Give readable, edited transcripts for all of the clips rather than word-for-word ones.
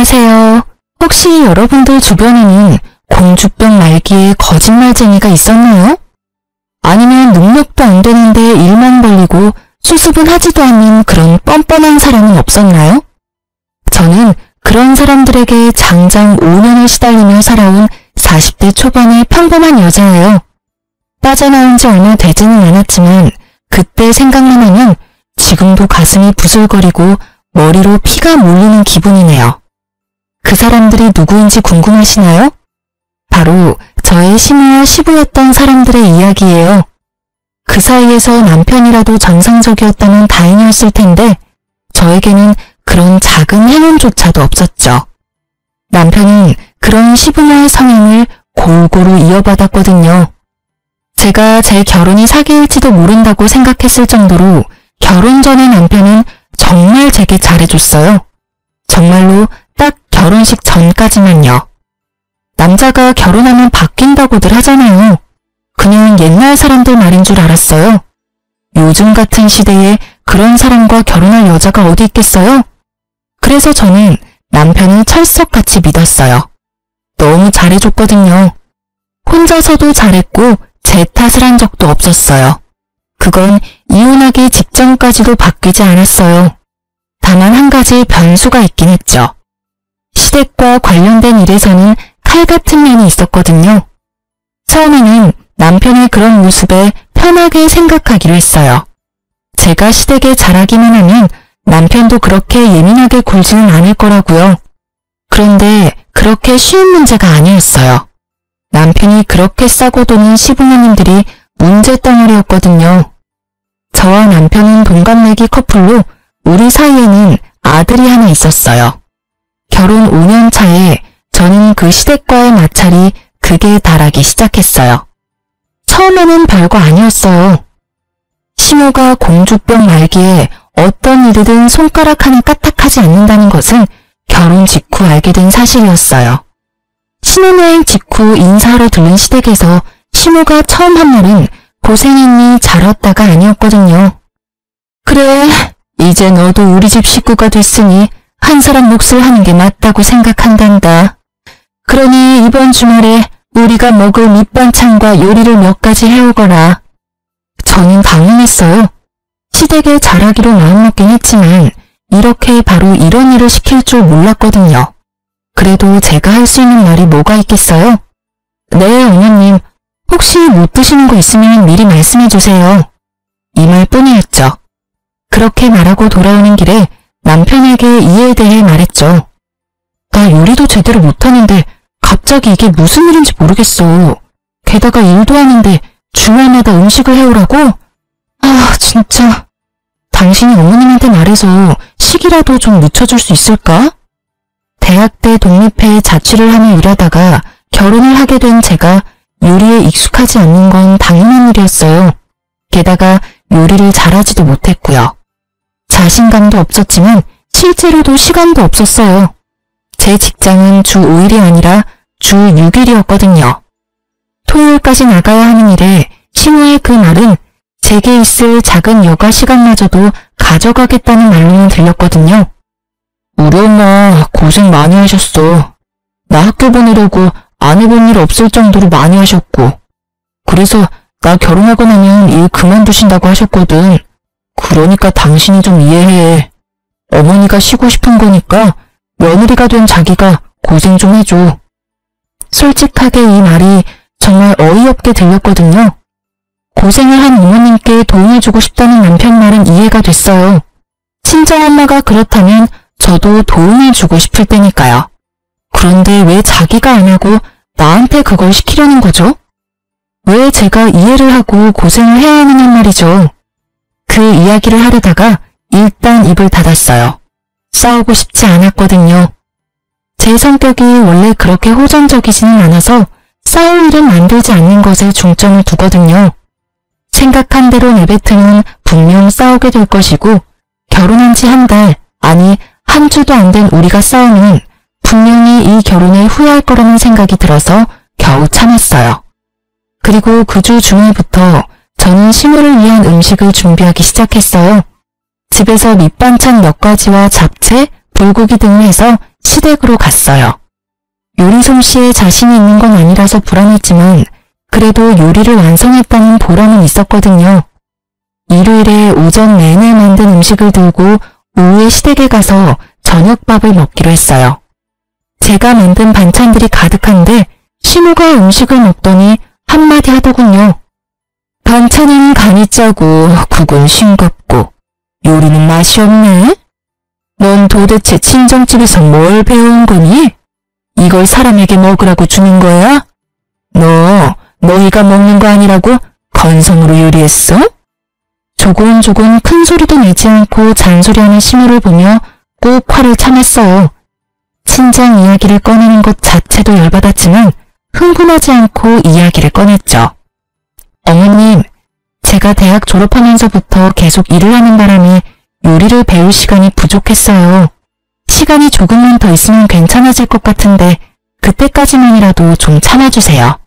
안녕하세요. 혹시 여러분들 주변에는 공주병 말기에 거짓말쟁이가 있었나요? 아니면 능력도 안 되는데 일만 벌리고 수습은 하지도 않는 그런 뻔뻔한 사람은 없었나요? 저는 그런 사람들에게 장장 5년을 시달리며 살아온 40대 초반의 평범한 여자예요. 빠져나온 지 얼마 되지는 않았지만 그때 생각만 하면 지금도 가슴이 부슬거리고 머리로 피가 몰리는 기분이네요. 그 사람들이 누구인지 궁금하시나요? 바로 저의 시누와 시부였던 사람들의 이야기예요. 그 사이에서 남편이라도 정상적이었다면 다행이었을 텐데 저에게는 그런 작은 행운조차도 없었죠. 남편은 그런 시부녀의 성향을 골고루 이어받았거든요. 제가 제 결혼이 사기일지도 모른다고 생각했을 정도로 결혼 전에 남편은 정말 제게 잘해줬어요. 정말로 딱 결혼식 전까지만요. 남자가 결혼하면 바뀐다고들 하잖아요. 그냥 옛날 사람들 말인 줄 알았어요. 요즘 같은 시대에 그런 사람과 결혼할 여자가 어디 있겠어요? 그래서 저는 남편을 철석같이 믿었어요. 너무 잘해줬거든요. 혼자서도 잘했고 제 탓을 한 적도 없었어요. 그건 이혼하기 직전까지도 바뀌지 않았어요. 다만 한 가지 변수가 있긴 했죠. 시댁과 관련된 일에서는 칼 같은 면이 있었거든요. 처음에는 남편의 그런 모습에 편하게 생각하기로 했어요. 제가 시댁에 잘하기만 하면 남편도 그렇게 예민하게 굴지는 않을 거라고요. 그런데 그렇게 쉬운 문제가 아니었어요. 남편이 그렇게 싸고 도는 시부모님들이 문제덩어리였거든요. 저와 남편은 동갑내기 커플로 우리 사이에는 아들이 하나 있었어요. 결혼 5년 차에 저는 그 시댁과의 마찰이 극에 달하기 시작했어요. 처음에는 별거 아니었어요. 시모가 공주병 말기에 어떤 일이든 손가락 하나 까딱하지 않는다는 것은 결혼 직후 알게 된 사실이었어요. 신혼여행 직후 인사하러 들른 시댁에서 시모가 처음 한 말은 고생했니 잘 왔다가 아니었거든요. 그래, 이제 너도 우리 집 식구가 됐으니 한 사람 몫을 하는 게 맞다고 생각한단다. 그러니 이번 주말에 우리가 먹을 밑반찬과 요리를 몇 가지 해오거라. 저는 당황했어요. 시댁에 잘하기로 마음먹긴 했지만 이렇게 바로 이런 일을 시킬 줄 몰랐거든요. 그래도 제가 할 수 있는 말이 뭐가 있겠어요? 네, 어머님. 혹시 못 드시는 거 있으면 미리 말씀해 주세요. 이 말뿐이었죠. 그렇게 말하고 돌아오는 길에 남편에게 이에 대해 말했죠. 나 요리도 제대로 못하는데 갑자기 이게 무슨 일인지 모르겠어. 게다가 일도 하는데 주말마다 음식을 해오라고? 아, 진짜. 당신이 어머님한테 말해서 식이라도 좀 늦춰줄 수 있을까? 대학 때 독립해 자취를 하며 일하다가 결혼을 하게 된 제가 요리에 익숙하지 않는 건 당연한 일이었어요. 게다가 요리를 잘하지도 못했고요. 자신감도 없었지만 실제로도 시간도 없었어요. 제 직장은 주 5일이 아니라 주 6일이었거든요. 토요일까지 나가야 하는 일에 시모의 그 말은 제게 있을 작은 여가 시간마저도 가져가겠다는 말로는 들렸거든요. 우리 엄마 고생 많이 하셨어. 나 학교 보내려고 안 해본 일 없을 정도로 많이 하셨고. 그래서 나 결혼하고 나면 일 그만두신다고 하셨거든. 그러니까 당신이 좀 이해해. 어머니가 쉬고 싶은 거니까 며느리가 된 자기가 고생 좀 해줘. 솔직하게 이 말이 정말 어이없게 들렸거든요. 고생을 한 어머님께 도움해주고 싶다는 남편 말은 이해가 됐어요. 친정엄마가 그렇다면 저도 도움해주고 싶을 때니까요. 그런데 왜 자기가 안 하고 나한테 그걸 시키려는 거죠? 왜 제가 이해를 하고 고생을 해야 하느냐 말이죠. 그 이야기를 하려다가 일단 입을 닫았어요. 싸우고 싶지 않았거든요. 제 성격이 원래 그렇게 호전적이지는 않아서 싸울 일은 만들지 않는 것에 중점을 두거든요. 생각한 대로 내뱉으면 분명 싸우게 될 것이고 결혼한 지 한 달, 아니 한 주도 안 된 우리가 싸우면 분명히 이 결혼에 후회할 거라는 생각이 들어서 겨우 참았어요. 그리고 그 주 중후부터 저는 시모를 위한 음식을 준비하기 시작했어요. 집에서 밑반찬 몇 가지와 잡채, 불고기 등을 해서 시댁으로 갔어요. 요리 솜씨에 자신이 있는 건 아니라서 불안했지만 그래도 요리를 완성했다는 보람은 있었거든요. 일요일에 오전 내내 만든 음식을 들고 오후에 시댁에 가서 저녁밥을 먹기로 했어요. 제가 만든 반찬들이 가득한데 시모가 음식을 먹더니 한마디 하더군요. 반찬은 간이 짜고 국은 싱겁고 요리는 맛이 없네. 넌 도대체 친정집에서 뭘 배운 거니? 이걸 사람에게 먹으라고 주는 거야? 너희가 먹는 거 아니라고 건성으로 요리했어? 조곤조곤 큰 소리도 내지 않고 잔소리하는 시모를 보며 꼭 화를 참았어요. 친정 이야기를 꺼내는 것 자체도 열받았지만 흥분하지 않고 이야기를 꺼냈죠. 어머님, 제가 대학 졸업하면서부터 계속 일을 하는 바람에 요리를 배울 시간이 부족했어요. 시간이 조금만 더 있으면 괜찮아질 것 같은데 그때까지만이라도 좀 참아주세요.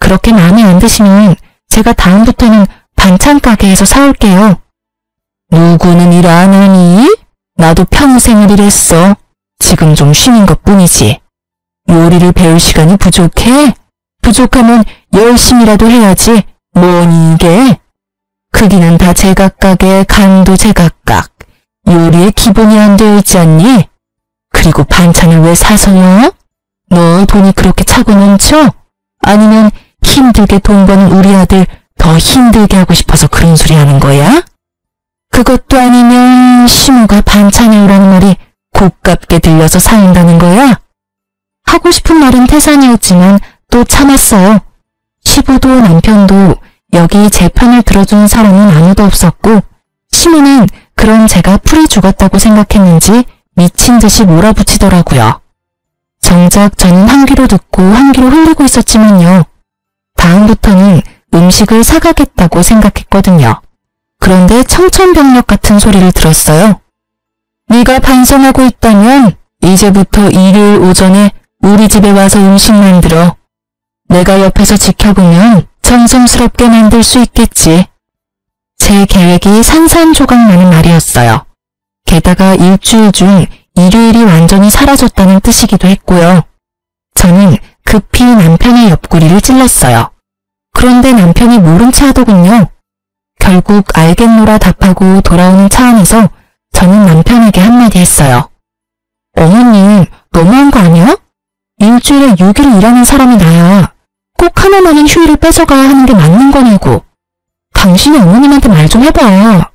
그렇게 마음에 안 드시면 제가 다음부터는 반찬 가게에서 사올게요. 누구는 일 안 하니? 나도 평생을 일했어. 지금 좀 쉬는 것뿐이지. 요리를 배울 시간이 부족해? 부족하면 열심히라도 해야지. 뭐니 이게? 크기는 다 제각각에 간도 제각각. 요리에 기본이 안 되어 있지 않니? 그리고 반찬을 왜 사서요? 너 돈이 그렇게 차고 넘쳐? 아니면 힘들게 돈 버는 우리 아들 더 힘들게 하고 싶어서 그런 소리 하는 거야? 그것도 아니면 시모가 반찬 해오라는 말이 고깝게 들려서 사온다는 거야? 하고 싶은 말은 태산이었지만 또 참았어요. 시부도 남편도 여기 제 편을 들어주는 사람은 아무도 없었고 시모는 그런 제가 풀이 죽었다고 생각했는지 미친 듯이 몰아붙이더라고요. 정작 저는 한 귀로 듣고 한 귀로 흘리고 있었지만요. 다음부터는 음식을 사가겠다고 생각했거든요. 그런데 청천벽력 같은 소리를 들었어요. 네가 반성하고 있다면 이제부터 일요일 오전에 우리 집에 와서 음식 만들어. 내가 옆에서 지켜보면 정성스럽게 만들 수 있겠지. 제 계획이 산산조각나는 말이었어요. 게다가 일주일 중 일요일이 완전히 사라졌다는 뜻이기도 했고요. 저는 급히 남편의 옆구리를 찔렀어요. 그런데 남편이 모른 체 하더군요. 결국 알겠노라 답하고 돌아오는 차 안에서 저는 남편에게 한마디 했어요. 어머님, 너무한 거 아니야? 일주일에 6일 일하는 사람이 나야. 꼭 하나만은 휴일을 뺏어가야 하는 게 맞는 거냐고. 당신이 어머님한테 말 좀 해봐.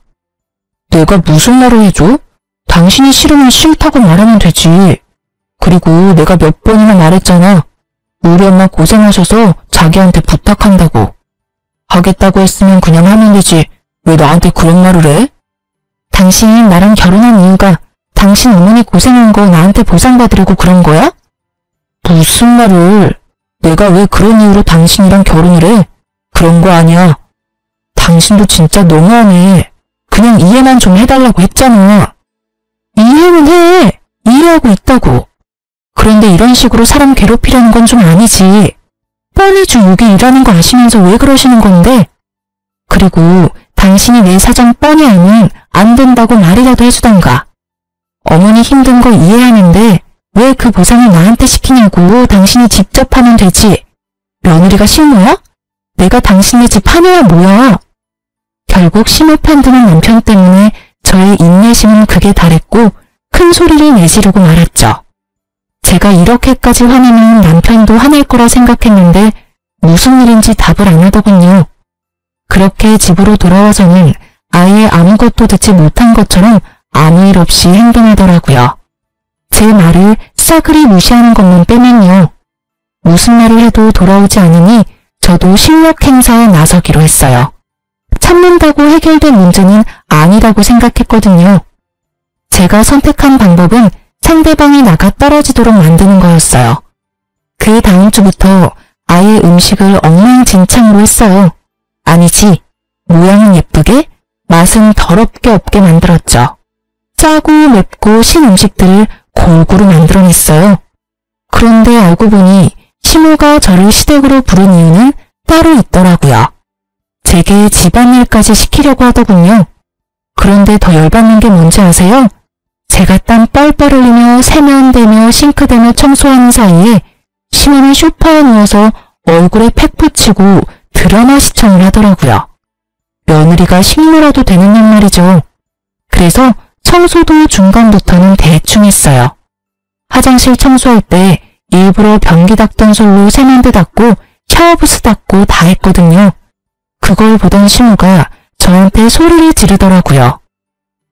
내가 무슨 말을 해줘? 당신이 싫으면 싫다고 말하면 되지. 그리고 내가 몇 번이나 말했잖아. 우리 엄마 고생하셔서 자기한테 부탁한다고. 하겠다고 했으면 그냥 하면 되지. 왜 나한테 그런 말을 해? 당신이 나랑 결혼한 이유가 당신 어머니 고생한 거 나한테 보상받으려고 그런 거야? 무슨 말을. 내가 왜 그런 이유로 당신이랑 결혼을 해? 그런 거 아니야. 당신도 진짜 너무하네. 그냥 이해만 좀 해달라고 했잖아. 이해는 해. 이해하고 있다고. 그런데 이런 식으로 사람 괴롭히려는 건 좀 아니지. 뻔히 주 6일 일하는 거 아시면서 왜 그러시는 건데? 그리고 당신이 내 사정 뻔히 알면 안 된다고 말이라도 해주던가. 어머니 힘든 거 이해하는데 왜 그 보상을 나한테 시키냐고. 당신이 직접 하면 되지. 며느리가 실무야? 내가 당신네 집 하느야 뭐야. 결국 심호 편드는 남편 때문에 저의 인내심은 극에 달했고 큰 소리를 내지르고 말았죠. 제가 이렇게까지 화내면 남편도 화낼 거라 생각했는데 무슨 일인지 답을 안 하더군요. 그렇게 집으로 돌아와서는 아예 아무것도 듣지 못한 것처럼 아무 일 없이 행동하더라고요. 제 말을 싸그리 무시하는 것만 빼면요. 무슨 말을 해도 돌아오지 않으니 저도 실력 행사에 나서기로 했어요. 참는다고 해결된 문제는 아니라고 생각했거든요. 제가 선택한 방법은 상대방이 나가 떨어지도록 만드는 거였어요. 그 다음 주부터 아예 음식을 엉망진창으로 했어요. 아니지, 모양은 예쁘게, 맛은 더럽게 없게 만들었죠. 짜고 맵고 신 음식들을 골고루 만들어냈어요. 그런데 알고 보니 시모가 저를 시댁으로 부른 이유는 따로 있더라고요. 제게 집안일까지 시키려고 하더군요. 그런데 더 열받는 게 뭔지 아세요? 제가 땀 뻘뻘 흘리며 세면대며 싱크대며 청소하는 사이에 시몬이 소파에 누워서 얼굴에 팩 붙이고 드라마 시청을 하더라고요. 며느리가 식모라도 되는 일 말이죠. 그래서 청소도 중간부터는 대충 했어요. 화장실 청소할 때 일부러 변기 닦던 솔로 세면대 닦고 샤워부스 닦고 다 했거든요. 그걸 보던 시모가 저한테 소리를 지르더라고요.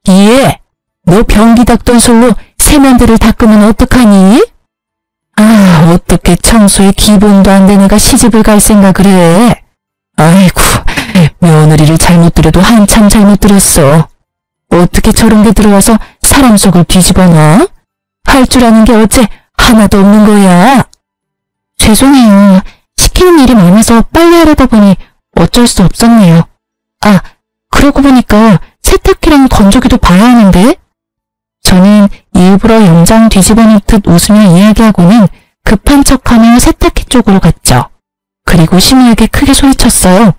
얘, 너 변기 닦던 솔로 세면대를 닦으면 어떡하니? 아, 어떻게 청소에 기본도 안 된 애가 시집을 갈 생각을 해? 아이고, 며느리를 잘못 들여도 한참 잘못 들였어. 어떻게 저런 게 들어와서 사람 속을 뒤집어놔? 할 줄 아는 게 어째 하나도 없는 거야? 죄송해요. 시키는 일이 많아서 빨리 하려다 보니 어쩔 수 없었네요. 아, 그러고 보니까 세탁기랑 건조기도 봐야 하는데? 저는 일부러 염장 뒤집어 놓듯 웃으며 이야기하고는 급한 척하며 세탁기 쪽으로 갔죠. 그리고 시모에게 크게 소리쳤어요.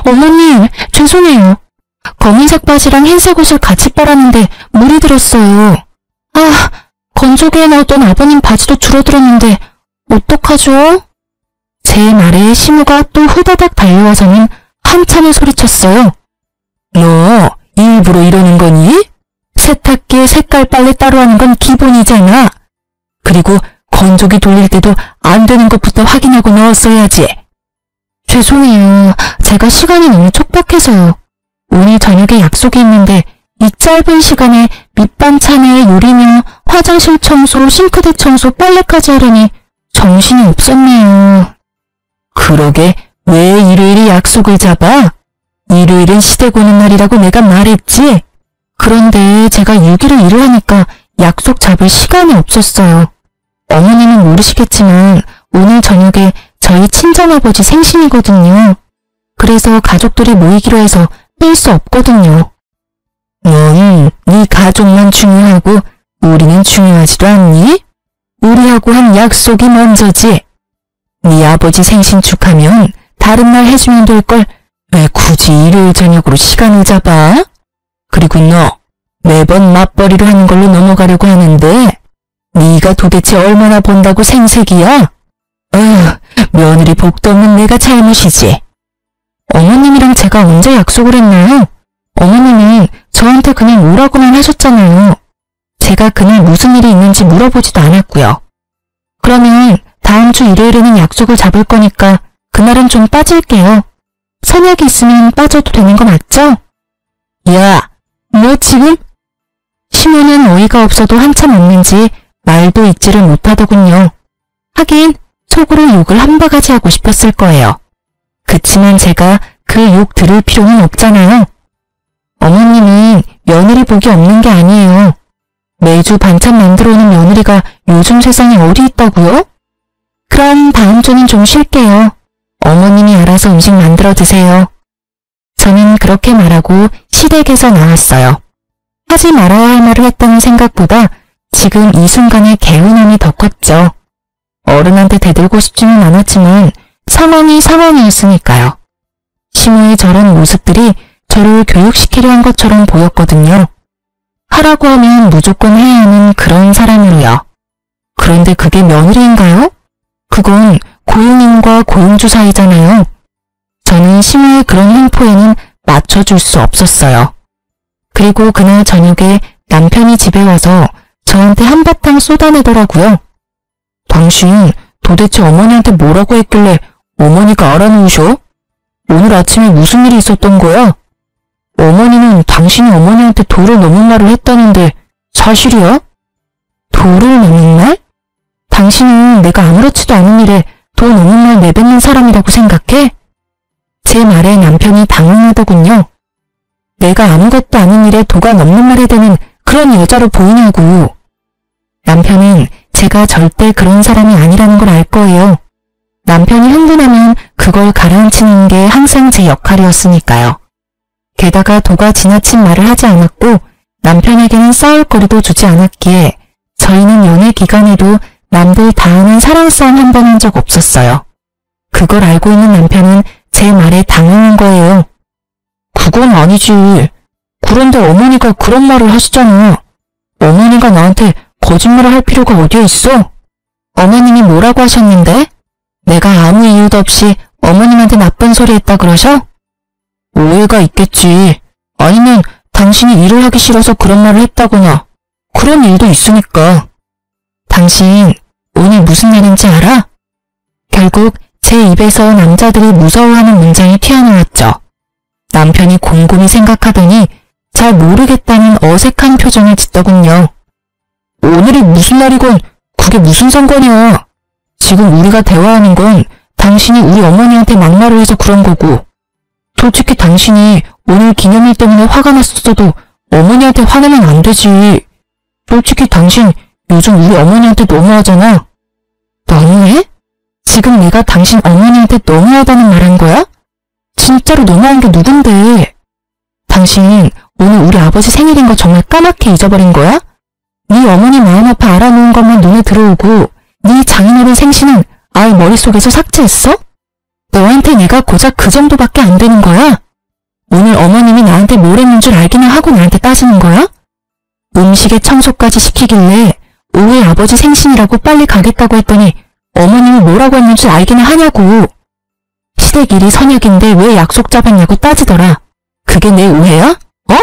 어머님, 죄송해요. 검은색 바지랑 흰색 옷을 같이 빨았는데 물이 들었어요. 아, 건조기에 넣었던 아버님 바지도 줄어들었는데 어떡하죠? 제 말에 시모가 또 후다닥 달려와서는 한참을 소리쳤어요. 너 일부러 이러는 거니? 세탁기에 색깔 빨래 따로 하는 건 기본이잖아. 그리고 건조기 돌릴 때도 안 되는 것부터 확인하고 넣었어야지. 죄송해요. 제가 시간이 너무 촉박해서요. 오늘 저녁에 약속이 있는데 이 짧은 시간에 밑반찬에 요리며 화장실 청소, 싱크대 청소, 빨래까지 하려니 정신이 없었네요. 그러게 왜 일요일에 약속을 잡아? 일요일은 시댁 오는 날이라고 내가 말했지? 그런데 제가 6일을 일을 하니까 약속 잡을 시간이 없었어요. 어머님은 모르시겠지만 오늘 저녁에 저희 친정아버지 생신이거든요. 그래서 가족들이 모이기로 해서 뺄 수 없거든요. 넌 네 가족만 중요하고 우리는 중요하지도 않니? 우리하고 한 약속이 먼저지. 네 아버지 생신 축하면 다른 날 해주면 될 걸 왜 굳이 일요일 저녁으로 시간을 잡아? 그리고 너 매번 맞벌이로 하는 걸로 넘어가려고 하는데 네가 도대체 얼마나 번다고 생색이야? 며느리 복도 없는 내가 잘못이지. 어머님이랑 제가 언제 약속을 했나요? 어머님은 저한테 그냥 오라고만 하셨잖아요. 제가 그날 무슨 일이 있는지 물어보지도 않았고요. 그러면 다음 주 일요일에는 약속을 잡을 거니까 그날은 좀 빠질게요. 선약이 있으면 빠져도 되는 거 맞죠? 야, 너 지금? 시모는 어이가 없어도 한참 없는지 말도 잊지를 못하더군요. 하긴 속으로 욕을 한 바가지 하고 싶었을 거예요. 그치만 제가 그 욕 들을 필요는 없잖아요. 어머님은 며느리 복이 없는 게 아니에요. 매주 반찬 만들어 오는 며느리가 요즘 세상에 어디 있다고요? 그럼 다음 주는 좀 쉴게요. 어머님이 알아서 음식 만들어 드세요. 저는 그렇게 말하고 시댁에서 나왔어요. 하지 말아야 할 말을 했다는 생각보다 지금 이 순간의 개운함이 더 컸죠. 어른한테 대들고 싶지는 않았지만 상황이 상황이었으니까요. 시모의 저런 모습들이 저를 교육시키려 한 것처럼 보였거든요. 하라고 하면 무조건 해야 하는 그런 사람으로요. 그런데 그게 며느리인가요? 그건 고용인과 고용주 사이잖아요. 저는 시모의 그런 횡포에는 맞춰줄 수 없었어요. 그리고 그날 저녁에 남편이 집에 와서 저한테 한바탕 쏟아내더라고요. 당신 도대체 어머니한테 뭐라고 했길래 어머니가 알아놓으셔? 오늘 아침에 무슨 일이 있었던 거야? 어머니는 당신이 어머니한테 도를 넘은 말을 했다는데 사실이야? 도를 넘은 말? 당신은 내가 아무렇지도 않은 일에 도 넘은 말 내뱉는 사람이라고 생각해? 제 말에 남편이 당황하더군요. 내가 아무것도 아닌 일에 도가 넘는 말에 대는 그런 여자로 보이냐고. 남편은 제가 절대 그런 사람이 아니라는 걸 알 거예요. 남편이 흥분하면 그걸 가라앉히는 게 항상 제 역할이었으니까요. 게다가 도가 지나친 말을 하지 않았고 남편에게는 싸울 거리도 주지 않았기에 저희는 연애 기간에도 남들 다 아는 사랑 싸움 한 번 한 적 없었어요. 그걸 알고 있는 남편은 제 말에 당황한 거예요. 그건 아니지. 그런데 어머니가 그런 말을 하시잖아. 어머니가 나한테 거짓말을 할 필요가 어디에 있어? 어머님이 뭐라고 하셨는데? 내가 아무 이유도 없이 어머님한테 나쁜 소리 했다 그러셔? 오해가 있겠지. 아니면 당신이 일을 하기 싫어서 그런 말을 했다거나 그런 일도 있으니까. 당신 오늘 무슨 날인지 알아? 결국 제 입에서 남자들이 무서워하는 문장이 튀어나왔죠. 남편이 곰곰이 생각하더니 잘 모르겠다는 어색한 표정을 짓더군요. 오늘이 무슨 날이건 그게 무슨 상관이야. 지금 우리가 대화하는 건 당신이 우리 어머니한테 막말을 해서 그런 거고, 솔직히 당신이 오늘 기념일 때문에 화가 났었어도 어머니한테 화내면 안 되지. 솔직히 당신 요즘 우리 어머니한테 너무하잖아. 너무해? 지금 내가 당신 어머니한테 너무하다는 말 한 거야? 진짜로 너무한 게 누군데? 당신 오늘 우리 아버지 생일인 거 정말 까맣게 잊어버린 거야? 네 어머니 마음 아파 알아놓은 것만 눈에 들어오고 네 장인어른 생신은 아예 머릿속에서 삭제했어? 너한테 내가 고작 그 정도밖에 안 되는 거야? 오늘 어머님이 나한테 뭘 했는 줄 알기는 하고 나한테 따지는 거야? 음식에 청소까지 시키길래 오후에 아버지 생신이라고 빨리 가겠다고 했더니 어머님이 뭐라고 했는 줄 알기는 하냐고. 시댁 일이 선약인데 왜 약속 잡았냐고 따지더라. 그게 내 오해야? 어?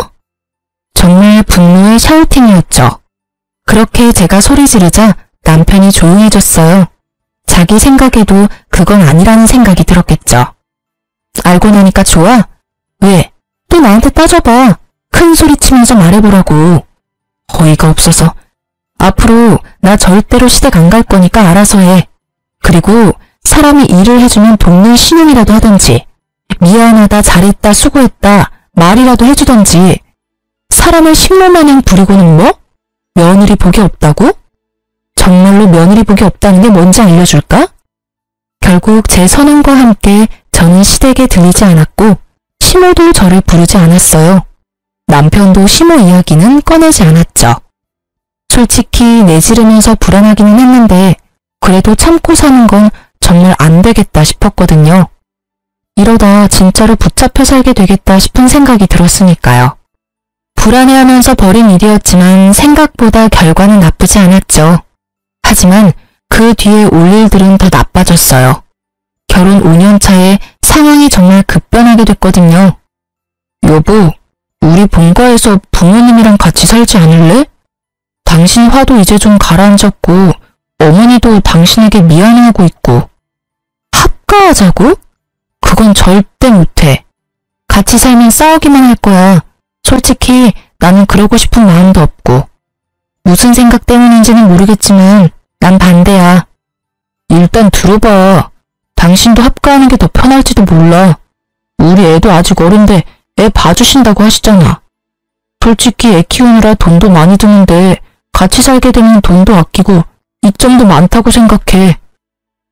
정말 분노의 샤우팅이었죠. 그렇게 제가 소리 지르자 남편이 조용해졌어요. 자기 생각에도 그건 아니라는 생각이 들었겠죠. 알고 나니까 좋아? 왜? 또 나한테 따져봐. 큰 소리 치면서 말해보라고. 어이가 없어서. 앞으로 나 절대로 시댁 안 갈 거니까 알아서 해. 그리고 사람이 일을 해주면 돕는 신용이라도 하든지, 미안하다, 잘했다, 수고했다 말이라도 해주던지. 사람을 식모마냥 부리고는 뭐? 며느리 복이 없다고? 정말로 며느리 복이 없다는 게 뭔지 알려줄까? 결국 제 선언과 함께 저는 시댁에 들리지 않았고 시모도 저를 부르지 않았어요. 남편도 시모 이야기는 꺼내지 않았죠. 솔직히 내지르면서 불안하기는 했는데 그래도 참고 사는 건 정말 안 되겠다 싶었거든요. 이러다 진짜로 붙잡혀 살게 되겠다 싶은 생각이 들었으니까요. 불안해하면서 벌인 일이었지만 생각보다 결과는 나쁘지 않았죠. 하지만 그 뒤에 올 일들은 더 나빠졌어요. 결혼 5년 차에 상황이 정말 급변하게 됐거든요. 여보, 우리 본가에서 부모님이랑 같이 살지 않을래? 당신 화도 이제 좀 가라앉았고 어머니도 당신에게 미안해하고 있고. 합가하자고? 그건 절대 못해. 같이 살면 싸우기만 할 거야. 솔직히 나는 그러고 싶은 마음도 없고. 무슨 생각 때문인지는 모르겠지만 난 반대야. 일단 들어봐. 당신도 합가하는 게 더 편할지도 몰라. 우리 애도 아직 어린데 애 봐주신다고 하시잖아. 솔직히 애 키우느라 돈도 많이 드는데 같이 살게 되면 돈도 아끼고 이점도 많다고 생각해.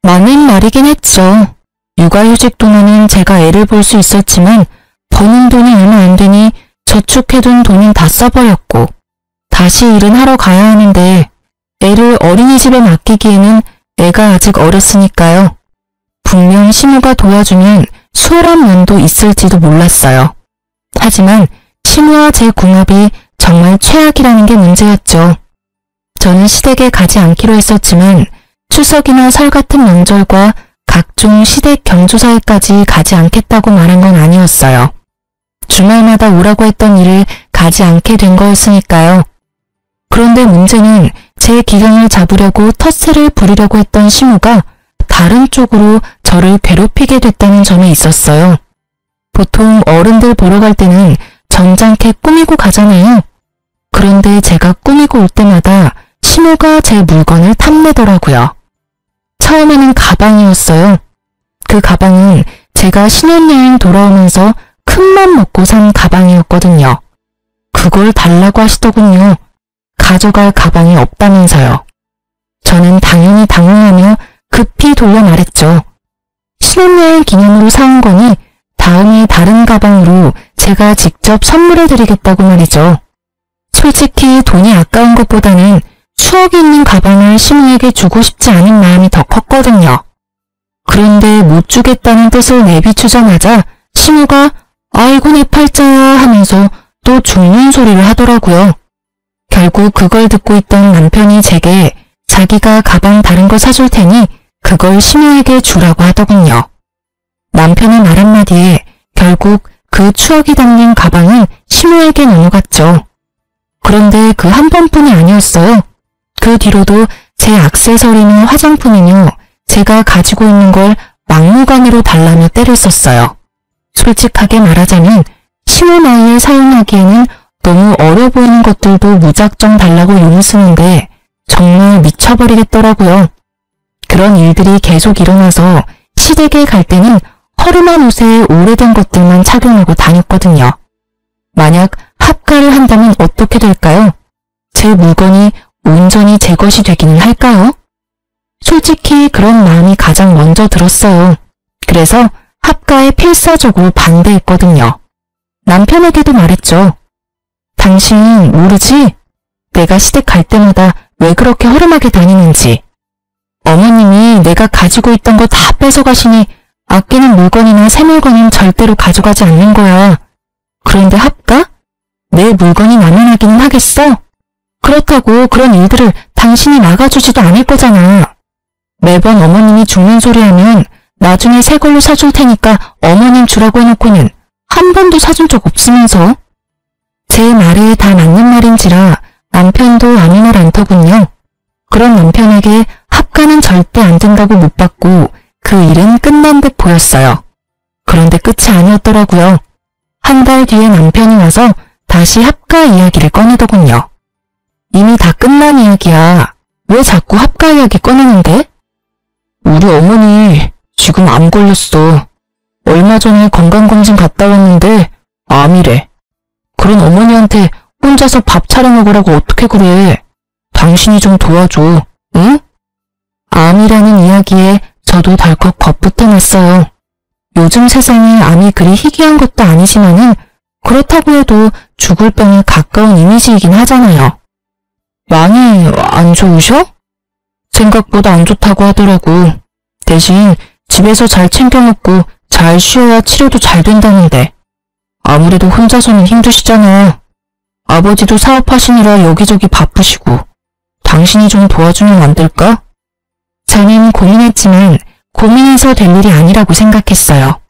맞는 말이긴 했죠. 육아휴직 동안은 제가 애를 볼 수 있었지만 버는 돈이 얼마 안 되니 저축해둔 돈은 다 써버렸고 다시 일은 하러 가야 하는데 애를 어린이집에 맡기기에는 애가 아직 어렸으니까요. 분명 시모가 도와주면 수월한 면도 있을지도 몰랐어요. 하지만 시모와 제 궁합이 정말 최악이라는 게 문제였죠. 저는 시댁에 가지 않기로 했었지만 추석이나 설 같은 명절과 각종 시댁 경조사에까지 가지 않겠다고 말한 건 아니었어요. 주말마다 오라고 했던 일을 가지 않게 된 거였으니까요. 그런데 문제는 제 기강을 잡으려고 텃세를 부리려고 했던 시모가 다른 쪽으로 저를 괴롭히게 됐다는 점에 있었어요. 보통 어른들 보러 갈 때는 점잖게 꾸미고 가잖아요. 그런데 제가 꾸미고 올 때마다 시모가 제 물건을 탐내더라고요. 처음에는 가방이었어요. 그 가방은 제가 신혼여행 돌아오면서 큰맘 먹고 산 가방이었거든요. 그걸 달라고 하시더군요. 가져갈 가방이 없다면서요. 저는 당연히 당황하며 급히 돌려 말했죠. 신혼여행 기념으로 사온 거니 다음에 다른 가방으로 제가 직접 선물해 드리겠다고 말이죠. 솔직히 돈이 아까운 것보다는 추억이 있는 가방을 시모에게 주고 싶지 않은 마음이 더 컸거든요. 그런데 못 주겠다는 뜻을 내비추자마자 시모가 아이고 내 팔자야 하면서 또 죽는 소리를 하더라고요. 결국 그걸 듣고 있던 남편이 제게 자기가 가방 다른 거 사줄 테니 그걸 시모에게 주라고 하더군요. 남편의 말 한마디에 결국 그 추억이 담긴 가방은 시모에게 넘어갔죠. 그런데 그 한 번뿐이 아니었어요. 그 뒤로도 제 액세서리며 화장품이며 제가 가지고 있는 걸 막무가내로 달라며 때를 썼어요. 솔직하게 말하자면 시모 나이에 사용하기에는 너무 어려 보이는 것들도 무작정 달라고 용을 쓰는데 정말 미쳐버리겠더라고요. 그런 일들이 계속 일어나서 시댁에 갈 때는 허름한 옷에 오래된 것들만 착용하고 다녔거든요. 만약 합가를 한다면 어떻게 될까요? 제 물건이 온전히 제 것이 되기는 할까요? 솔직히 그런 마음이 가장 먼저 들었어요. 그래서 합가에 필사적으로 반대했거든요. 남편에게도 말했죠. 당신 모르지? 내가 시댁 갈 때마다 왜 그렇게 허름하게 다니는지. 어머님이 내가 가지고 있던 거 다 뺏어가시니 아끼는 물건이나 새 물건은 절대로 가져가지 않는 거야. 그런데 합가? 내 물건이 남용하기는 하겠어? 그렇다고 그런 일들을 당신이 막아주지도 않을 거잖아. 매번 어머님이 죽는 소리 하면 나중에 새 걸로 사줄 테니까 어머님 주라고 해놓고는 한 번도 사준 적 없으면서. 제 말에 다 맞는 말인지라 남편도 아무 말 않더군요. 그런 남편에게 합가는 절대 안 된다고 못 받고 그 일은 끝난 듯 보였어요. 그런데 끝이 아니었더라고요. 한 달 뒤에 남편이 와서 다시 합가 이야기를 꺼내더군요. 이미 다 끝난 이야기야. 왜 자꾸 합가 이야기 꺼내는데? 우리 어머니 지금 암 걸렸어. 얼마 전에 건강검진 갔다 왔는데 암이래. 그런 어머니한테 혼자서 밥 차려 먹으라고 어떻게 그래. 당신이 좀 도와줘. 응? 암이라는 이야기에 저도 덜컥 겁부터 났어요. 요즘 세상에 암이 그리 희귀한 것도 아니지만은 그렇다고 해도 죽을 병에 가까운 이미지이긴 하잖아요. 많이 안 좋으셔? 생각보다 안 좋다고 하더라고. 대신 집에서 잘 챙겨 먹고 잘 쉬어야 치료도 잘 된다는데. 아무래도 혼자서는 힘드시잖아. 아버지도 사업하시느라 여기저기 바쁘시고. 당신이 좀 도와주면 안 될까? 저는 고민했지만 고민해서 될 일이 아니라고 생각했어요.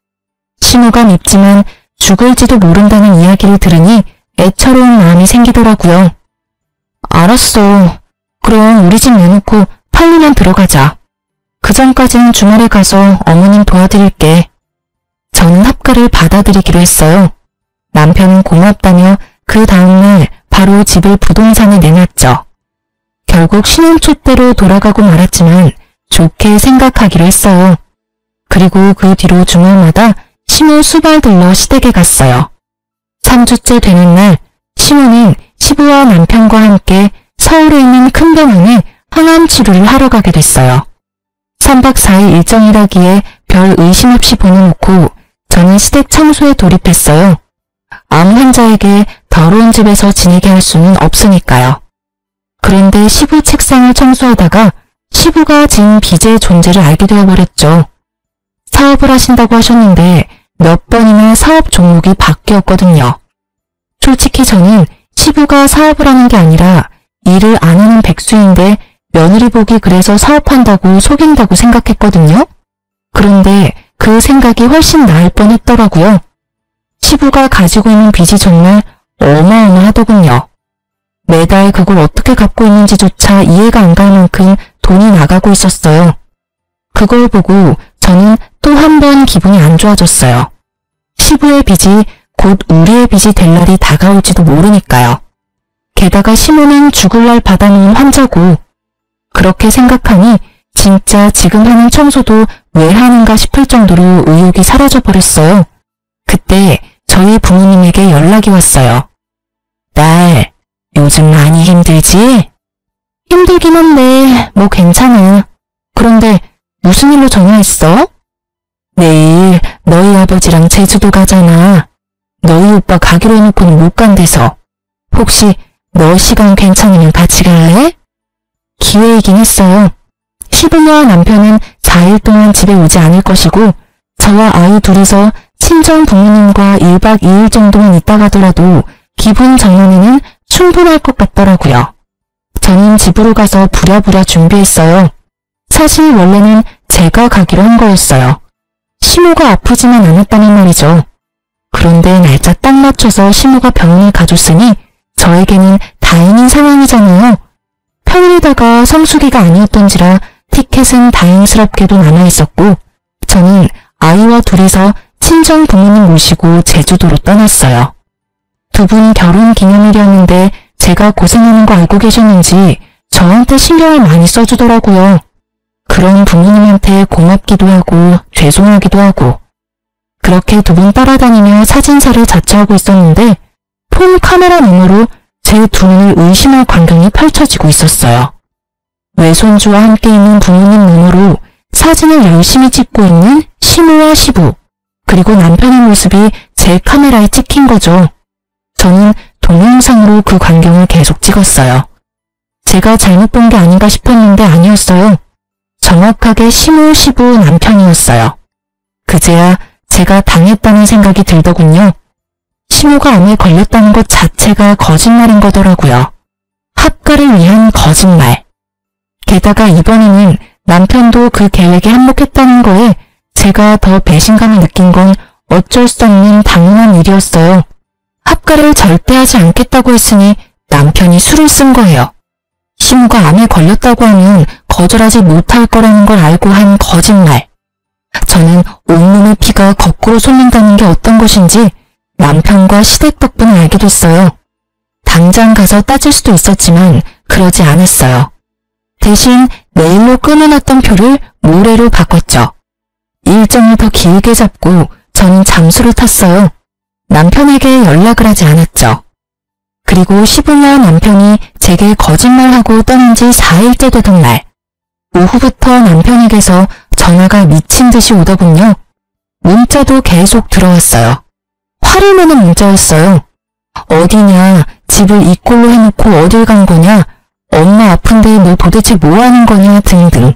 시모가 밉지만 죽을지도 모른다는 이야기를 들으니 애처로운 마음이 생기더라고요. 알았어. 그럼 우리 집 내놓고 팔리면 들어가자. 그 전까지는 주말에 가서 어머님 도와드릴게. 저는 합가를 받아들이기로 했어요. 남편은 고맙다며 그 다음날 바로 집을 부동산에 내놨죠. 결국 신혼초대로 돌아가고 말았지만 좋게 생각하기로 했어요. 그리고 그 뒤로 주말마다 시모 수발들러 시댁에 갔어요. 3주째 되는 날 시모는 시부와 남편과 함께 서울에 있는 큰 병원에 항암 치료를 하러 가게 됐어요. 3박 4일 일정이라기에 별 의심 없이 보내놓고 저는 시댁 청소에 돌입했어요. 암 환자에게 더러운 집에서 지내게 할 수는 없으니까요. 그런데 시부 책상을 청소하다가 시부가 지은 빚의 존재를 알게 되어버렸죠. 사업을 하신다고 하셨는데 몇 번이나 사업 종목이 바뀌었거든요. 솔직히 저는 시부가 사업을 하는 게 아니라 일을 안 하는 백수인데 며느리 복이 그래서 사업한다고 속인다고 생각했거든요. 그런데 그 생각이 훨씬 나을 뻔했더라고요. 시부가 가지고 있는 빚이 정말 어마어마하더군요. 매달 그걸 어떻게 갚고 있는지조차 이해가 안 갈 만큼 돈이 나가고 있었어요. 그걸 보고 저는 또 한 번 기분이 안 좋아졌어요. 시부의 빚이 곧 우리의 빚이 될 날이 다가올지도 모르니까요. 게다가 시모는 죽을 날 받아놓은 환자고. 그렇게 생각하니 진짜 지금 하는 청소도 왜 하는가 싶을 정도로 의욕이 사라져버렸어요. 그때 저희 부모님에게 연락이 왔어요. 딸, 요즘 많이 힘들지? 힘들긴 한데 뭐 괜찮아. 그런데 무슨 일로 전화했어? 내일 너희 아버지랑 제주도 가잖아. 너희 오빠 가기로 해놓고는 못 간대서. 혹시 너 시간 괜찮으면 같이 갈래? 기회이긴 했어요. 시부모와 남편은 4일 동안 집에 오지 않을 것이고 저와 아이 둘이서 친정 부모님과 1박 2일 정도만 있다 가더라도 기분 전환에는 충분할 것 같더라고요. 저는 집으로 가서 부랴부랴 준비했어요. 사실 원래는 제가 가기로 한 거였어요. 시모가 아프지만 않았다는 말이죠. 그런데 날짜 딱 맞춰서 시모가 병원에 가줬으니 저에게는 다행인 상황이잖아요. 평일에다가 성수기가 아니었던지라 티켓은 다행스럽게도 남아있었고 저는 아이와 둘이서 친정 부모님 모시고 제주도로 떠났어요. 두 분 결혼 기념일이었는데 제가 고생하는 거 알고 계셨는지 저한테 신경을 많이 써주더라고요. 그런 부모님한테 고맙기도 하고 죄송하기도 하고 그렇게 두 분 따라다니며 사진사를 자처하고 있었는데 폰 카메라 너머로 제 두 눈을 의심할 광경이 펼쳐지고 있었어요. 외손주와 함께 있는 부모님 너머로 사진을 열심히 찍고 있는 시모와 시부 그리고 남편의 모습이 제 카메라에 찍힌 거죠. 저는 동영상으로 그 광경을 계속 찍었어요. 제가 잘못 본 게 아닌가 싶었는데 아니었어요. 정확하게 시모 시부 남편이었어요. 그제야 제가 당했다는 생각이 들더군요. 시모가 암에 걸렸다는 것 자체가 거짓말인 거더라고요. 합가를 위한 거짓말. 게다가 이번에는 남편도 그 계획에 한몫했다는 거에 제가 더 배신감을 느낀 건 어쩔 수 없는 당연한 일이었어요. 합가를 절대 하지 않겠다고 했으니 남편이 술을 쓴 거예요. 시모가 암에 걸렸다고 하면 거절하지 못할 거라는 걸 알고 한 거짓말. 저는 온몸의 피가 거꾸로 솟는다는 게 어떤 것인지 남편과 시댁 덕분에 알게 됐어요. 당장 가서 따질 수도 있었지만 그러지 않았어요. 대신 내일로 끊어놨던 표를 모레로 바꿨죠. 일정을 더 길게 잡고 저는 잠수를 탔어요. 남편에게 연락을 하지 않았죠. 그리고 시부모와 남편이 제게 거짓말하고 떠난 지 4일째 되던 날 오후부터 남편에게서 전화가 미친 듯이 오더군요. 문자도 계속 들어왔어요. 화를 내는 문자였어요. 어디냐, 집을 이 꼴로 해놓고 어딜 간 거냐, 엄마 아픈데 너 도대체 뭐 하는 거냐 등등.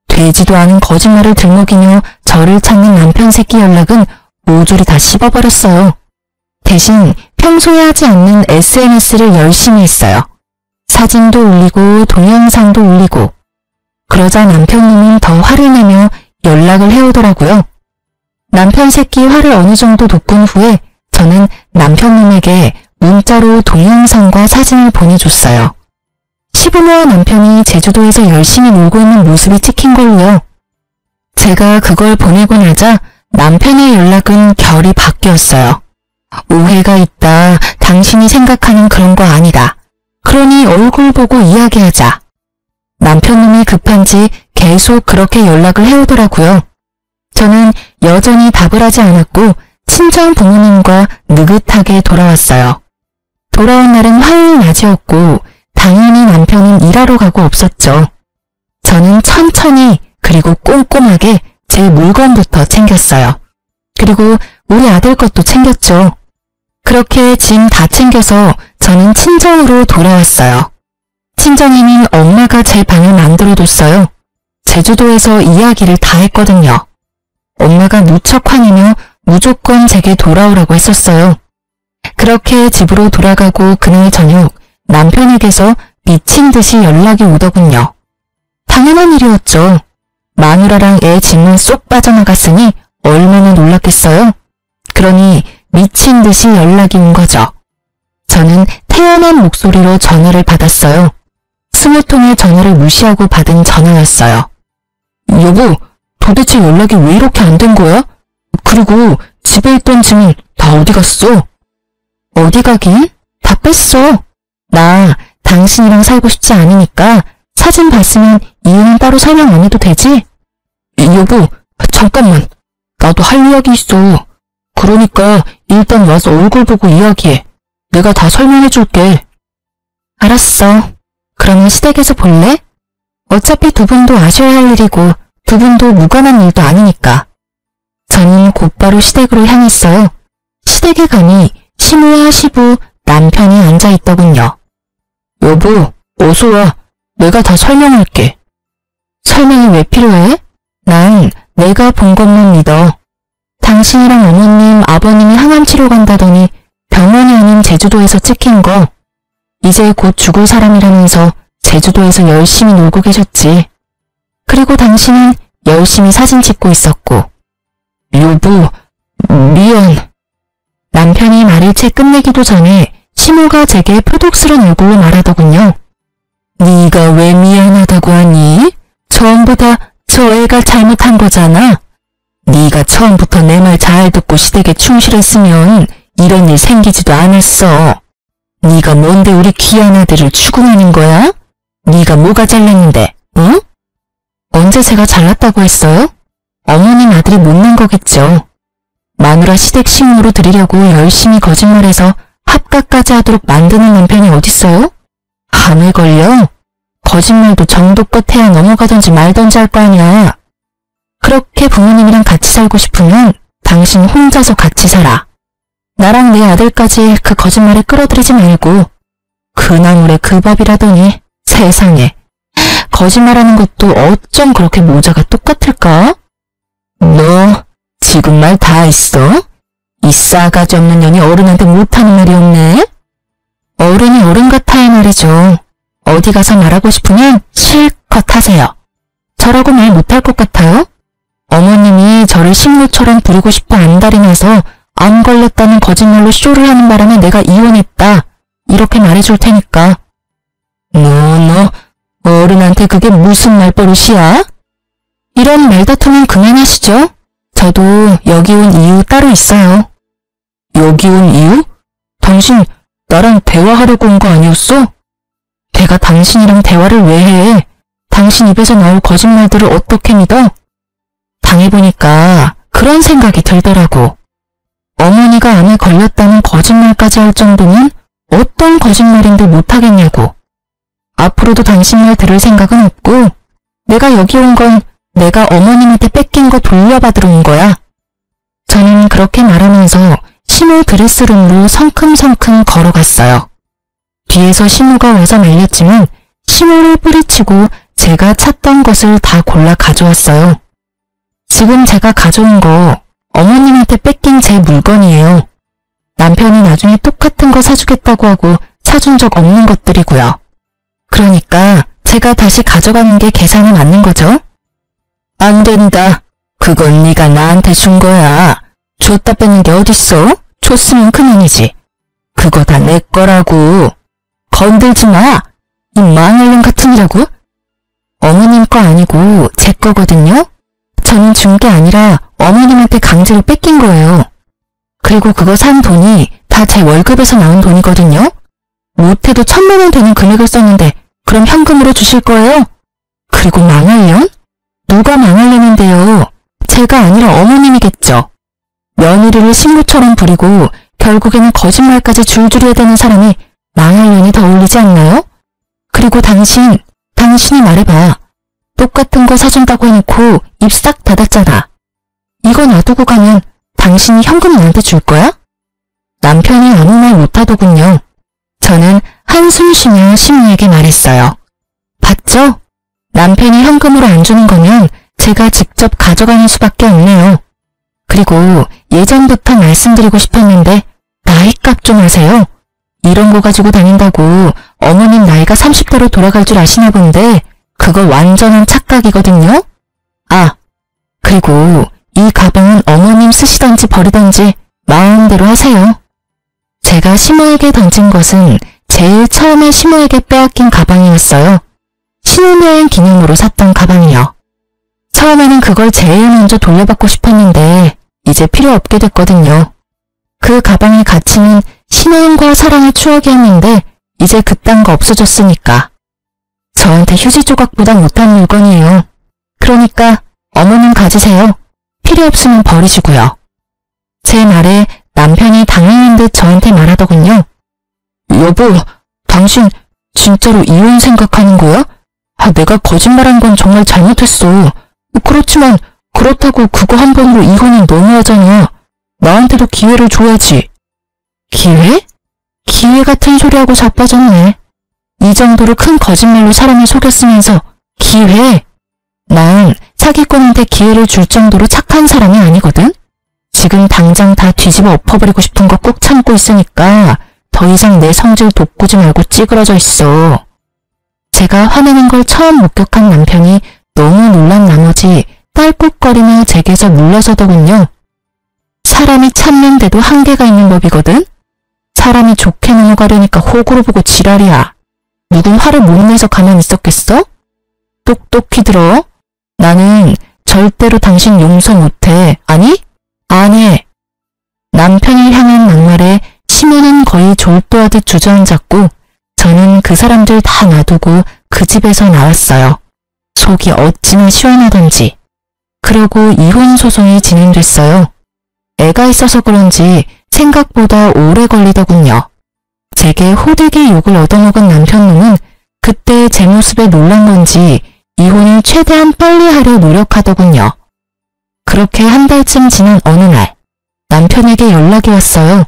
되지도 않은 거짓말을 들먹이며 저를 찾는 남편 새끼 연락은 모조리 다 씹어버렸어요. 대신 평소에 하지 않는 SNS를 열심히 했어요. 사진도 올리고 동영상도 올리고. 그러자 남편님은 더 화를 내며 연락을 해오더라고요. 남편 새끼 화를 어느 정도 돋군 후에 저는 남편님에게 문자로 동영상과 사진을 보내줬어요. 시부모와 남편이 제주도에서 열심히 놀고 있는 모습이 찍힌 걸로요. 제가 그걸 보내고 나자 남편의 연락은 결이 바뀌었어요. 오해가 있다. 당신이 생각하는 그런 거 아니다. 그러니 얼굴 보고 이야기하자. 남편님이 급한지 계속 그렇게 연락을 해오더라고요. 저는 여전히 답을 하지 않았고 친정 부모님과 느긋하게 돌아왔어요. 돌아온 날은 화요일 낮이었고 당연히 남편은 일하러 가고 없었죠. 저는 천천히 그리고 꼼꼼하게 제 물건부터 챙겼어요. 그리고 우리 아들 것도 챙겼죠. 그렇게 짐 다 챙겨서 저는 친정으로 돌아왔어요. 친정에는 엄마가 제 방을 만들어뒀어요. 제주도에서 이야기를 다 했거든요. 엄마가 무척 화내며 무조건 제게 돌아오라고 했었어요. 그렇게 집으로 돌아가고 그날 저녁 남편에게서 미친 듯이 연락이 오더군요. 당연한 일이었죠. 마누라랑 애 짐은 쏙 빠져나갔으니 얼마나 놀랐겠어요. 그러니 미친 듯이 연락이 온 거죠. 저는 태연한 목소리로 전화를 받았어요. 20통의 전화를 무시하고 받은 전화였어요. 여보, 도대체 연락이 왜 이렇게 안 된 거야? 그리고 집에 있던 짐은 다 어디 갔어? 어디 가긴? 다 뺐어. 나 당신이랑 살고 싶지 않으니까 사진 봤으면 이유는 따로 설명 안 해도 되지? 여보, 잠깐만. 나도 할 이야기 있어. 그러니까 일단 와서 얼굴 보고 이야기해. 내가 다 설명해줄게. 알았어. 그러면 시댁에서 볼래? 어차피 두 분도 아셔야 할 일이고 두 분도 무관한 일도 아니니까. 저는 곧바로 시댁으로 향했어요. 시댁에 가니 시모와 시부, 남편이 앉아있더군요. 여보, 어서 와. 내가 다 설명할게. 설명이 왜 필요해? 난 내가 본 것만 믿어. 당신이랑 어머님, 아버님이 항암치료 간다더니 병원이 아닌 제주도에서 찍힌 거. 이제 곧 죽을 사람이라면서 제주도에서 열심히 놀고 계셨지. 그리고 당신은 열심히 사진 찍고 있었고. 여보, 미안. 남편이 말을 채 끝내기도 전에 시모가 제게 표독스런 얼굴로 말하더군요. 네가 왜 미안하다고 하니? 전부 다 저 애가 잘못한 거잖아. 네가 처음부터 내 말 잘 듣고 시댁에 충실했으면 이런 일 생기지도 않았어. 네가 뭔데 우리 귀한 아들을 추궁하는 거야? 네가 뭐가 잘났는데, 응? 언제 제가 잘났다고 했어요? 어머님 아들이 못난 거겠죠. 마누라 시댁 시임으로 드리려고 열심히 거짓말해서 합가까지 하도록 만드는 남편이 어딨어요? 암에 걸려? 거짓말도 정도껏 해야 넘어가든지 말든지 할 거 아니야. 그렇게 부모님이랑 같이 살고 싶으면 당신 혼자서 같이 살아. 나랑 내 아들까지 그 거짓말에 끌어들이지 말고. 그 나물에 그 밥이라더니 세상에. 거짓말하는 것도 어쩜 그렇게 모자가 똑같을까? 너 지금 말 다 했어? 이 싸가지 없는 년이 어른한테 못하는 말이 없네? 어른이 어른 같아야 말이죠. 어디 가서 말하고 싶으면 실컷 하세요. 저라고 말 못할 것 같아요? 어머님이 저를 식물처럼 부리고 싶어 안달이 나서 암 걸렸다는 거짓말로 쇼를 하는 바람에 내가 이혼했다. 이렇게 말해줄 테니까. 너 어른한테 그게 무슨 말버릇이야? 이런 말다툼은 그만하시죠. 저도 여기 온 이유 따로 있어요. 여기 온 이유? 당신 나랑 대화하려고 온 거 아니었어? 내가 당신이랑 대화를 왜 해? 당신 입에서 나올 거짓말들을 어떻게 믿어? 당해보니까 그런 생각이 들더라고. 어머니가 암에 걸렸다는 거짓말까지 할 정도면 어떤 거짓말인들 못하겠냐고. 앞으로도 당신 말 들을 생각은 없고 내가 여기 온 건 내가 어머님한테 뺏긴 거 돌려받으러 온 거야. 저는 그렇게 말하면서 시모 드레스룸으로 성큼성큼 걸어갔어요. 뒤에서 시모가 와서 말렸지만 시모를 뿌리치고 제가 찾던 것을 다 골라 가져왔어요. 지금 제가 가져온 거 어머님한테 뺏긴 제 물건이에요. 남편이 나중에 똑같은 거 사주겠다고 하고 사준 적 없는 것들이고요. 그러니까 제가 다시 가져가는 게 계산에 맞는 거죠? 안 된다. 그건 네가 나한테 준 거야. 줬다 뺏는 게 어딨어? 줬으면 그만이지. 그거 다 내 거라고. 건들지 마. 이 망할년 같으니라고. 어머님 거 아니고 제 거거든요. 저는 준 게 아니라 어머님한테 강제로 뺏긴 거예요. 그리고 그거 산 돈이 다 제 월급에서 나온 돈이거든요. 못해도 1,000만 원 되는 금액을 썼는데 그럼 현금으로 주실 거예요? 그리고 망할년? 누가 망할년인데요? 제가 아니라 어머님이겠죠. 며느리를 식물처럼 부리고 결국에는 거짓말까지 줄줄이 해대는 사람이 망할년이 더 어울리지 않나요? 그리고 당신이 말해봐. 똑같은 거 사준다고 해놓고 입 싹 닫았잖아. 이거 놔두고 가면 당신이 현금 나한테 줄 거야? 남편이 아무 말 못하더군요. 저는 한숨 쉬며 시모에게 말했어요. 봤죠? 남편이 현금으로 안 주는 거면 제가 직접 가져가는 수밖에 없네요. 그리고 예전부터 말씀드리고 싶었는데 나이값 좀 하세요. 이런 거 가지고 다닌다고 어머님 나이가 30대로 돌아갈 줄 아시나 본데 그거 완전한 착각이거든요. 아, 그리고 이 가방은 어머님 쓰시던지 버리던지 마음대로 하세요. 제가 시모에게 던진 것은 제일 처음에 시모에게 빼앗긴 가방이었어요. 신혼여행 기념으로 샀던 가방이요. 처음에는 그걸 제일 먼저 돌려받고 싶었는데 이제 필요 없게 됐거든요. 그 가방의 가치는 신혼과 사랑의 추억이었는데 이제 그딴 거 없어졌으니까. 저한테 휴지 조각보다 못한 물건이에요. 그러니까 어머님 가지세요. 필요 없으면 버리시고요. 제 말에 남편이 당연한 듯 저한테 말하더군요. 여보, 당신 진짜로 이혼 생각하는 거야? 내가 거짓말한 건 정말 잘못했어. 그렇지만 그렇다고 그거 한 번으로 이혼은 너무하잖아. 나한테도 기회를 줘야지. 기회? 기회 같은 소리하고 자빠졌네. 이 정도로 큰 거짓말로 사람을 속였으면서 기회? 난 사기꾼한테 기회를 줄 정도로 착한 사람이 아니거든. 지금 당장 다 뒤집어 엎어버리고 싶은 거 꼭 참고 있으니까 더 이상 내 성질 돋구지 말고 찌그러져 있어. 제가 화내는 걸 처음 목격한 남편이 너무 놀란 나머지 딸꾹거리며 제게서 물러서더군요. 사람이 참는데도 한계가 있는 법이거든? 사람이 좋게 넘어가려니까 호구로 보고 지랄이야. 누군 화를 못 내서 가만히 있었겠어? 똑똑히 들어. 나는 절대로 당신 용서 못해. 아니? 안 해. 남편을 향한 막말에 시모는 거의 졸도하듯 주저앉았고 저는 그 사람들 다 놔두고 그 집에서 나왔어요. 속이 어찌나 시원하던지. 그러고 이혼 소송이 진행됐어요. 애가 있어서 그런지 생각보다 오래 걸리더군요. 제게 호되게 욕을 얻어먹은 남편놈은 그때 제 모습에 놀란 건지 이혼을 최대한 빨리 하려 노력하더군요. 그렇게 한 달쯤 지난 어느 날 남편에게 연락이 왔어요.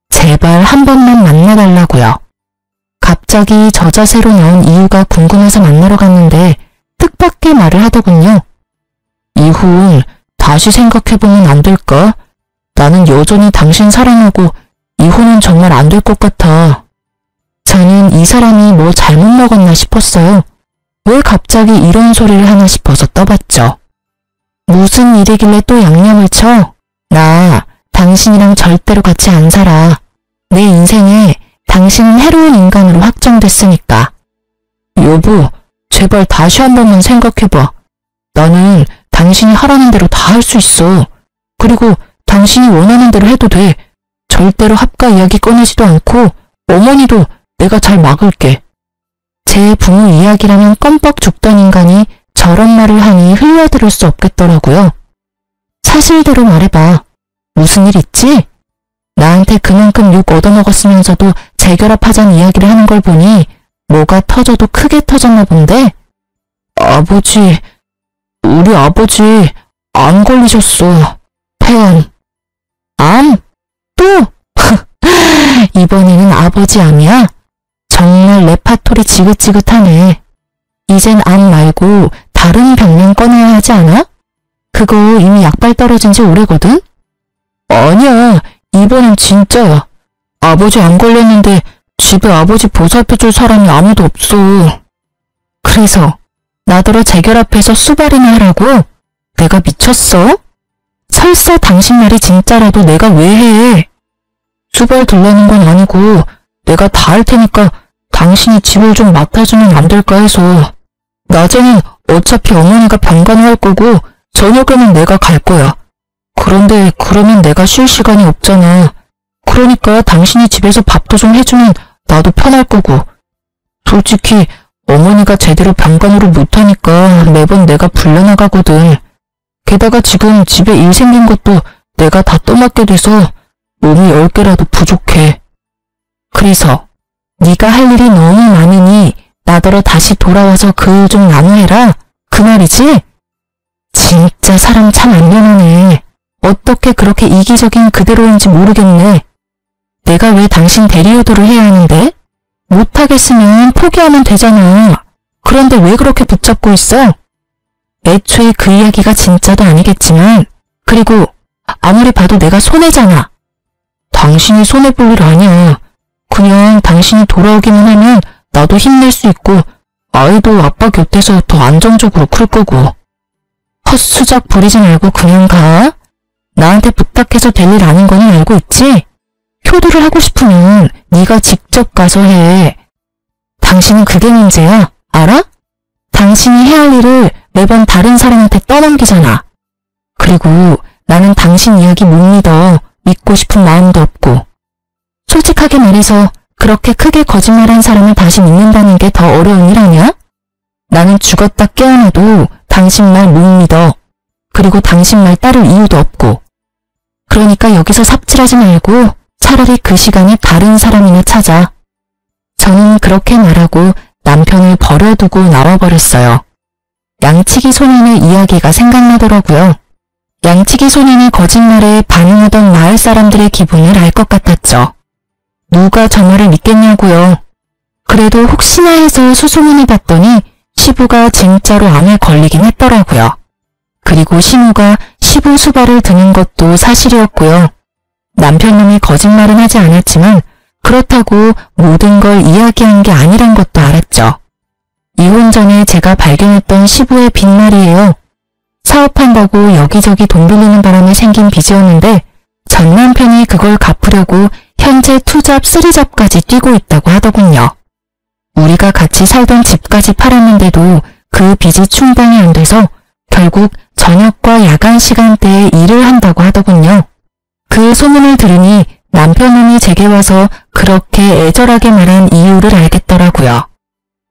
제발 한 번만 만나달라고요. 갑자기 저 자세로 나온 이유가 궁금해서 만나러 갔는데 뜻밖의 말을 하더군요. 이혼 다시 생각해보면 안 될까? 나는 여전히 당신 사랑하고 이혼은 정말 안 될 것 같아. 저는 이 사람이 뭐 잘못 먹었나 싶었어요. 왜 갑자기 이런 소리를 하나 싶어서 떠봤죠. 무슨 일이길래 또 양념을 쳐? 나 당신이랑 절대로 같이 안 살아. 내 인생에 당신은 해로운 인간으로 확정됐으니까. 여보, 제발 다시 한 번만 생각해봐. 나는 당신이 하라는 대로 다 할 수 있어. 그리고 당신이 원하는 대로 해도 돼. 절대로 합가 이야기 꺼내지도 않고 어머니도 내가 잘 막을게. 제 부모 이야기라면 껌뻑 죽던 인간이 저런 말을 하니 흘려들을 수 없겠더라고요. 사실대로 말해봐. 무슨 일 있지? 나한테 그만큼 욕 얻어먹었으면서도 재결합하자는 이야기를 하는 걸 보니 뭐가 터져도 크게 터졌나 본데? 아버지, 우리 아버지 암 걸리셨어. 폐암. 암? 또? 이번에는 아버지 암이야? 정말 레파토리 지긋지긋하네. 이젠 암 말고 다른 병명 꺼내야 하지 않아? 그거 이미 약발 떨어진 지 오래거든? 아니야, 이번엔 진짜야. 아버지 안 걸렸는데 집에 아버지 보살펴줄 사람이 아무도 없어. 그래서 나더러 재결합해서 수발이나 하라고? 내가 미쳤어? 설사 당신 말이 진짜라도 내가 왜 해? 수발 둘라는 건 아니고 내가 다 할 테니까 당신이 집을 좀 맡아주면 안 될까 해서. 낮에는 어차피 어머니가 병간호 할 거고 저녁에는 내가 갈 거야. 그런데 그러면 내가 쉴 시간이 없잖아. 그러니까 당신이 집에서 밥도 좀 해주면 나도 편할 거고. 솔직히 어머니가 제대로 병간호를 못하니까 매번 내가 불려나가거든. 게다가 지금 집에 일 생긴 것도 내가 다 떠맡게 돼서 몸이 10개라도 부족해. 그래서 네가 할 일이 너무 많으니 나더러 다시 돌아와서 그 일 좀 나누해라. 그 말이지? 진짜 사람 참 안 변하네. 어떻게 그렇게 이기적인 그대로인지 모르겠네. 내가 왜 당신 대리효도를 해야 하는데? 못하겠으면 포기하면 되잖아. 그런데 왜 그렇게 붙잡고 있어? 애초에 그 이야기가 진짜도 아니겠지만, 그리고 아무리 봐도 내가 손해잖아. 당신이 손해볼 일 아니야. 그냥 당신이 돌아오기만 하면 나도 힘낼 수 있고 아이도 아빠 곁에서 더 안정적으로 클 거고. 헛수작 부리지 말고 그냥 가. 나한테 부탁해서 될 일 아닌 거는 알고 있지? 효도를 하고 싶으면 네가 직접 가서 해. 당신은 그게 문제야. 알아? 당신이 해야 할 일을 매번 다른 사람한테 떠넘기잖아. 그리고 나는 당신 이야기 못 믿어. 믿고 싶은 마음도 없고. 솔직하게 말해서 그렇게 크게 거짓말한 사람을 다시 믿는다는 게 더 어려운 일 아니야? 나는 죽었다 깨어나도 당신 말 못 믿어. 그리고 당신 말 따를 이유도 없고. 그러니까 여기서 삽질하지 말고 차라리 그 시간에 다른 사람이나 찾아. 저는 그렇게 말하고 남편을 버려두고 나와버렸어요. 양치기 소년의 이야기가 생각나더라고요. 양치기 소년의 거짓말에 반응하던 마을 사람들의 기분을 알 것 같았죠. 누가 저 말을 믿겠냐고요. 그래도 혹시나 해서 수소문을 봤더니 시부가 진짜로 암에 걸리긴 했더라고요. 그리고 시모가 시부 수발을 드는 것도 사실이었고요. 남편놈이 거짓말은 하지 않았지만 그렇다고 모든 걸 이야기한 게 아니란 것도 알았죠. 이혼 전에 제가 발견했던 시부의 빈말이에요. 사업한다고 여기저기 돈 빌리는 바람에 생긴 빚이었는데 전 남편이 그걸 갚으려고 현재 투잡, 쓰리잡까지 뛰고 있다고 하더군요. 우리가 같이 살던 집까지 팔았는데도 그 빚이 충당이 안 돼서 결국 저녁과 야간 시간대에 일을 한다고 하더군요. 그 소문을 들으니 남편놈이 제게 와서 그렇게 애절하게 말한 이유를 알겠더라고요.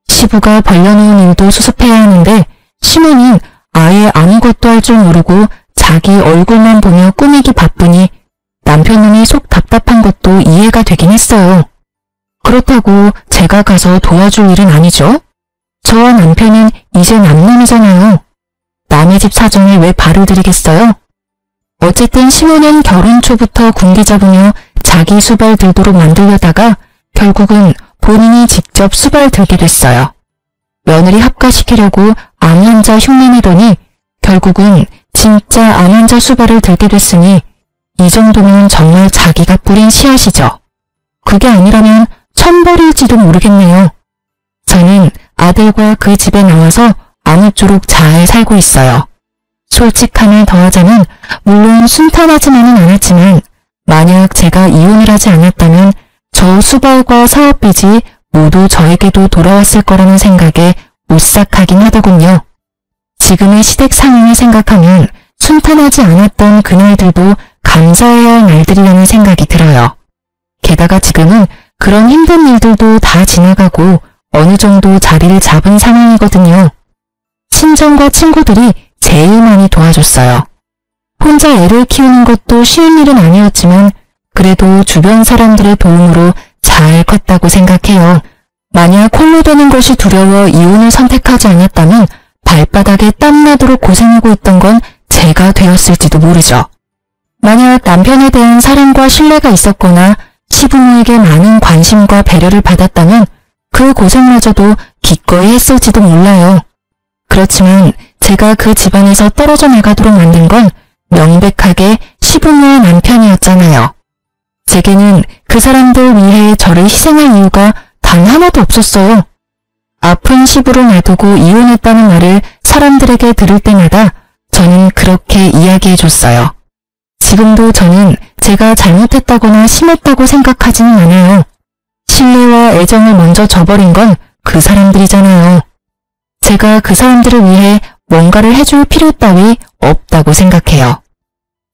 시부가 벌려놓은 일도 수습해야 하는데 시모는 아예 아무것도 할 줄 모르고 자기 얼굴만 보며 꾸미기 바쁘니 남편놈이 속 답답한 것도 이해가 되긴 했어요. 그렇다고 제가 가서 도와줄 일은 아니죠. 저와 남편은 이제 남남이잖아요. 남의 집 사정에 왜 발을 들이겠어요? 어쨌든 시모는 결혼 초부터 군기 잡으며 자기 수발 들도록 만들려다가 결국은 본인이 직접 수발 들게 됐어요. 며느리 합가시키려고 암 환자 흉내내더니 결국은 진짜 암 환자 수발을 들게 됐으니 이 정도면 정말 자기가 뿌린 씨앗이죠. 그게 아니라면 천벌일지도 모르겠네요. 저는 아들과 그 집에 나와서 아무쪼록 잘 살고 있어요. 솔직함을 더하자면 물론 순탄하지만은 않았지만 만약 제가 이혼을 하지 않았다면 저 수발과 사업빚이 모두 저에게도 돌아왔을 거라는 생각에 오싹하긴 하더군요. 지금의 시댁 상황을 생각하면 순탄하지 않았던 그날들도 감사해야 할 날들이라는 생각이 들어요. 게다가 지금은 그런 힘든 일들도 다 지나가고 어느 정도 자리를 잡은 상황이거든요. 친정과 친구들이 제일 많이 도와줬어요. 혼자 애를 키우는 것도 쉬운 일은 아니었지만 그래도 주변 사람들의 도움으로 잘 컸다고 생각해요. 만약 홀로 되는 것이 두려워 이혼을 선택하지 않았다면 발바닥에 땀나도록 고생하고 있던 건 제가 되었을지도 모르죠. 만약 남편에 대한 사랑과 신뢰가 있었거나 시부모에게 많은 관심과 배려를 받았다면 그 고생마저도 기꺼이 했을지도 몰라요. 그렇지만 제가 그 집안에서 떨어져 나가도록 만든 건 명백하게 시부모의 남편이었잖아요. 제게는 그 사람들 위해 저를 희생할 이유가 단 하나도 없었어요. 아픈 시부를 놔두고 이혼했다는 말을 사람들에게 들을 때마다 저는 그렇게 이야기해줬어요. 지금도 저는 제가 잘못했다거나 심했다고 생각하지는 않아요. 신뢰와 애정을 먼저 저버린 건 그 사람들이잖아요. 제가 그 사람들을 위해 뭔가를 해줄 필요 따위 없다고 생각해요.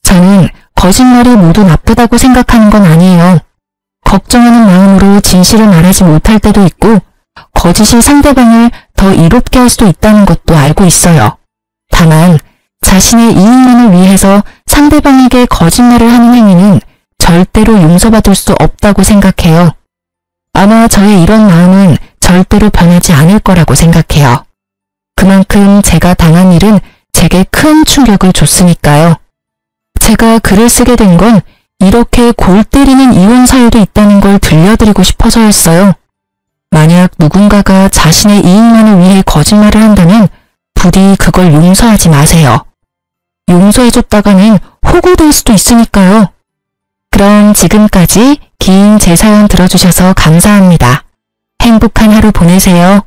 저는 거짓말이 모두 나쁘다고 생각하는 건 아니에요. 걱정하는 마음으로 진실을 말하지 못할 때도 있고 거짓이 상대방을 더 이롭게 할 수도 있다는 것도 알고 있어요. 다만 자신의 이익만을 위해서 상대방에게 거짓말을 하는 행위는 절대로 용서받을 수 없다고 생각해요. 아마 저의 이런 마음은 절대로 변하지 않을 거라고 생각해요. 그만큼 제가 당한 일은 제게 큰 충격을 줬으니까요. 제가 글을 쓰게 된 건 이렇게 골 때리는 이혼 사유도 있다는 걸 들려드리고 싶어서였어요. 만약 누군가가 자신의 이익만을 위해 거짓말을 한다면 부디 그걸 용서하지 마세요. 용서해줬다가는 호구될 수도 있으니까요. 그럼 지금까지 긴 제 사연 들어주셔서 감사합니다. 행복한 하루 보내세요.